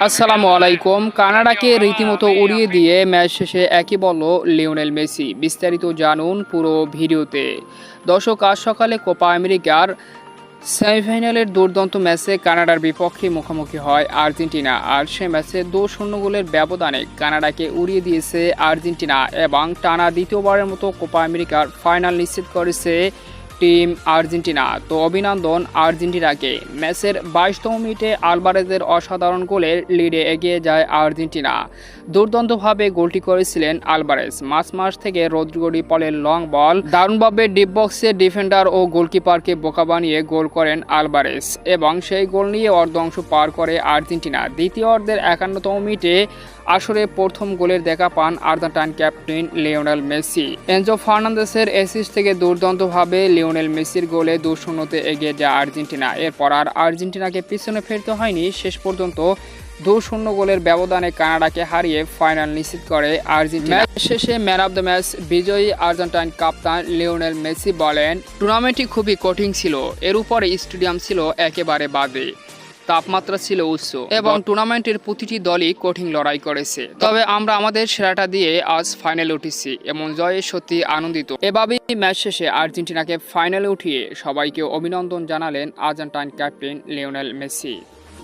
আসসালামু আলাইকুম। কানাডাকে রীতিমতো উড়িয়ে দিয়ে ম্যাচ শেষে একই বলল লিওনেল মেসি। বিস্তারিত জানুন পুরো ভিডিওতে। দর্শক, আজ সকালে কোপা আমেরিকার সেমিফাইনালের দুর্দান্ত ম্যাচে কানাডার বিপক্ষে মুখোমুখি হয় আর্জেন্টিনা। আর সে ম্যাচে 2-0 গোলের ব্যবধানে কানাডাকে উড়িয়ে দিয়েছে আর্জেন্টিনা এবং টানা দ্বিতীয়বারের মতো কোপা আমেরিকার ফাইনাল নিশ্চিত করেছে টিম আর্জেন্টিনা। তো অভিনন্দন আর্জেন্টিনাকে। ম্যাচের 22তম মিনিটে আলভারেজের অসাধারণ গোলের লিডে এগিয়ে যায় আর্জেন্টিনা। দুর্দান্তভাবে গোলটি করেছিলেন আলভারেজ। মাঝ থেকে রদ্রিগো ডি পলের লং বল দারুণভাবে ডিপ বক্সে ডিফেন্ডার ও গোলকিপারকে বোকা বানিয়ে গোল করেন আলভারেজ এবং সেই গোল নিয়ে অর্ধাংশ পার করে আর্জেন্টিনা। দ্বিতীয় অর্ধের 51তম মিনিটে আসরে প্রথম গোলের দেখা পান Argentine captain Lionel Messi. Enzo ফার্নান্দেসের অ্যাসিস্ট থেকে দুর্দান্তভাবে লিওনেল মেসির গোলে 2-0-তে এগিয়ে যায় আর্জেন্টিনা। এরপর আর আর্জেন্টিনাকে পিছনে ফিরতে হয়নি। শেষ পর্যন্ত 2-0 গোলের ব্যবধানে কানাডাকে হারিয়ে ফাইনাল নিশ্চিত করে আর্জেন্টিনা। ম্যাচ শেষে ম্যান অব দ্য ম্যাচ বিজয়ী আর্জেন্টাইন কাপ্তান লিওনেল মেসি বলেন, টুর্নামেন্টটি খুবই কঠিন ছিল। এর উপরে স্টেডিয়াম ছিল একেবারে বাদে, তাপমাত্রা ছিল উচ্চ এবং টুর্নামেন্টের প্রতিটি দলই কঠিন লড়াই করেছে। তবে আমরা আমাদের সেরাটা দিয়ে আজ ফাইনালে উঠেছি। এমন জয়ে সত্যি আনন্দিত। এভাবেই ম্যাচ শেষে আর্জেন্টিনাকে ফাইনালে উঠিয়ে সবাইকে অভিনন্দন জানালেন আর্জেন্টাইন ক্যাপ্টেন লিওনেল মেসি।